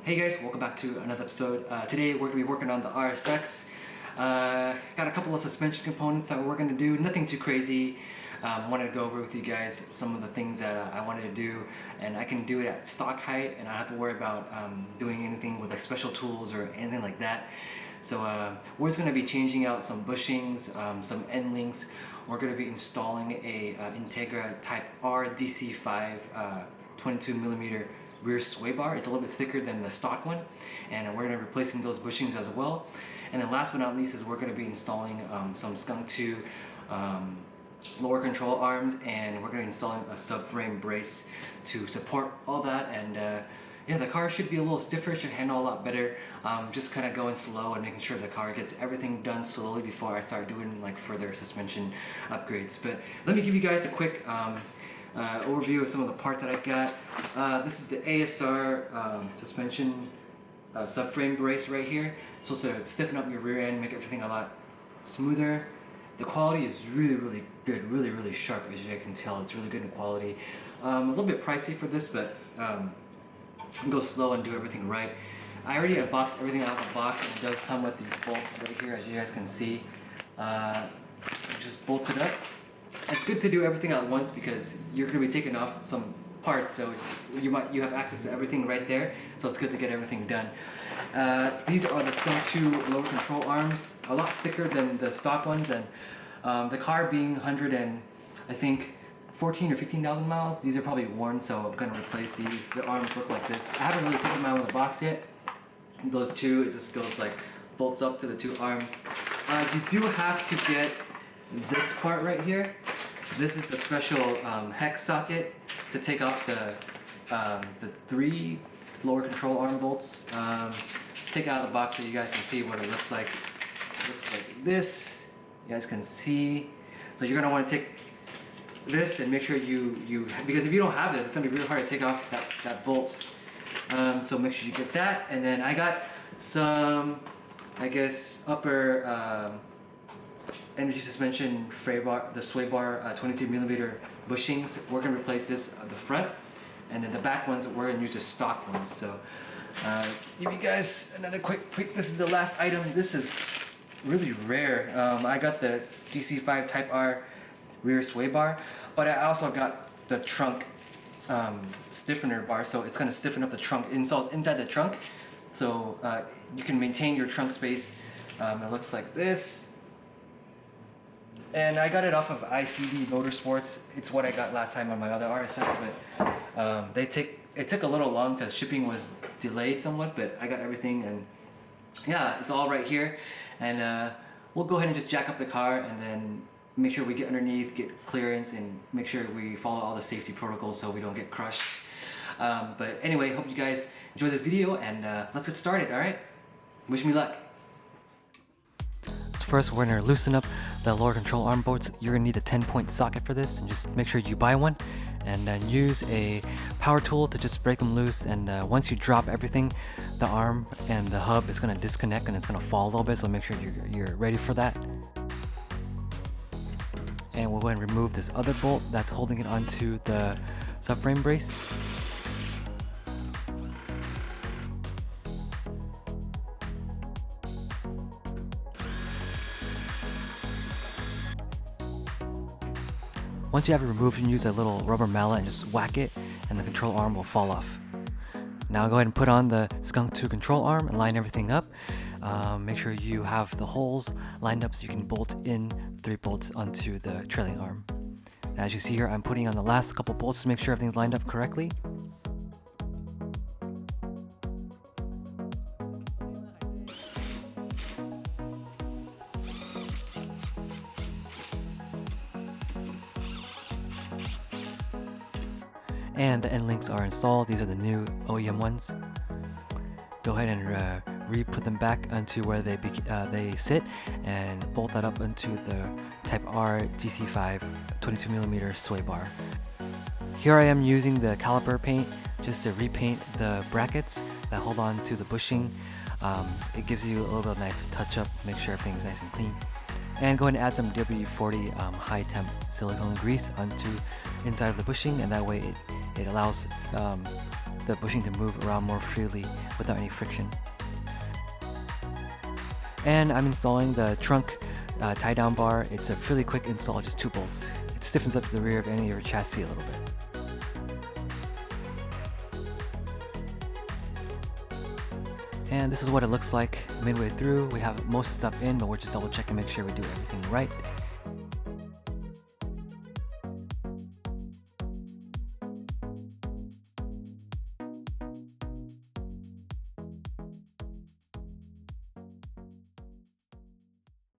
Hey guys, welcome back to another episode. Today we're going to be working on the RSX. Got a couple of suspension components that we're going to do, nothing too crazy. Wanted to go over with you guys some of the things that I wanted to do, and I can do it at stock height and I don't have to worry about doing anything with like special tools or anything like that. So we're just going to be changing out some bushings, some end links. We're going to be installing a Integra Type R DC5 22mm rear sway bar. It's a little bit thicker than the stock one, and we're going to be replacing those bushings as well. And then last but not least is we're going to be installing some Skunk2 lower control arms, and we're going to be installing a subframe brace to support all that. And yeah, the car should be a little stiffer, should handle a lot better. Just kind of going slow and making sure the car gets everything done slowly before I start doing like further suspension upgrades. But let me give you guys a quick overview of some of the parts that I got. This is the ASR suspension subframe brace right here. It's supposed to stiffen up your rear end, make everything a lot smoother. The quality is really good, really sharp, as you guys can tell. It's really good in quality. A little bit pricey for this, but you can go slow and do everything right. I already unboxed everything out of the box, and it does come with these bolts right here, as you guys can see. Just bolted up. It's good to do everything at once because you're going to be taking off some parts, so you have access to everything right there. So it's good to get everything done. These are the Skunk2 lower control arms, a lot thicker than the stock ones, and the car being 100 and I think 14 or 15,000 miles, these are probably worn, so I'm going to replace these. The arms look like this. I haven't really taken them out of the box yet. Those two, it just goes like bolts up to the two arms. You do have to get this part right here. This is the special hex socket to take off the 3 lower control arm bolts. Take it out of the box so you guys can see what it looks like. It looks like this. You guys can see. So you're gonna want to take this and make sure you because if you don't have this, it's gonna be really hard to take off that bolt. So make sure you get that. And then I got some, I guess, upper energy suspension fray bar, the sway bar 23mm bushings. We're gonna replace this at the front, and then the back ones we're gonna use the stock ones. So give you guys another quick. This is the last item. This is really rare. I got the DC5 Type R rear sway bar, but I also got the trunk stiffener bar, so it's gonna stiffen up the trunk. It installs inside the trunk, so you can maintain your trunk space. It looks like this. And I got it off of ICD Motorsports. It's what I got last time on my other RSX, but it took a little long because shipping was delayed somewhat, but I got everything, and yeah, it's all right here. And we'll go ahead and just jack up the car and then make sure we get underneath, get clearance, and make sure we follow all the safety protocols so we don't get crushed. But anyway, hope you guys enjoy this video, and let's get started, alright? Wish me luck. First, we're going to loosen up the lower control arm bolts. You're going to need a 10-point socket for this, and just make sure you buy one, and then use a power tool to just break them loose. And once you drop everything, the arm and the hub is going to disconnect and it's going to fall a little bit, so make sure you're ready for that. And we'll go ahead and remove this other bolt that's holding it onto the subframe brace. Once you have it removed, you can use a little rubber mallet and just whack it, and the control arm will fall off. Now go ahead and put on the Skunk2 control arm and line everything up. Make sure you have the holes lined up so you can bolt in 3 bolts onto the trailing arm. Now, as you see here, I'm putting on the last couple bolts to make sure everything's lined up correctly. And the end links are installed. These are the new OEM ones. Go ahead and re-put them back onto where they sit, and bolt that up onto the Type R DC5 22mm sway bar. Here I am using the caliper paint just to repaint the brackets that hold on to the bushing. It gives you a little bit of nice touch up, make sure everything's nice and clean. And go ahead and add some WD-40 high temp silicone grease onto inside of the bushing, and that way it allows the bushing to move around more freely without any friction. And I'm installing the trunk tie-down bar. It's a really quick install, just 2 bolts. It stiffens up the rear of any of your chassis a little bit. And this is what it looks like midway through. We have most of the stuff in, but we're just double checking to make sure we do everything right.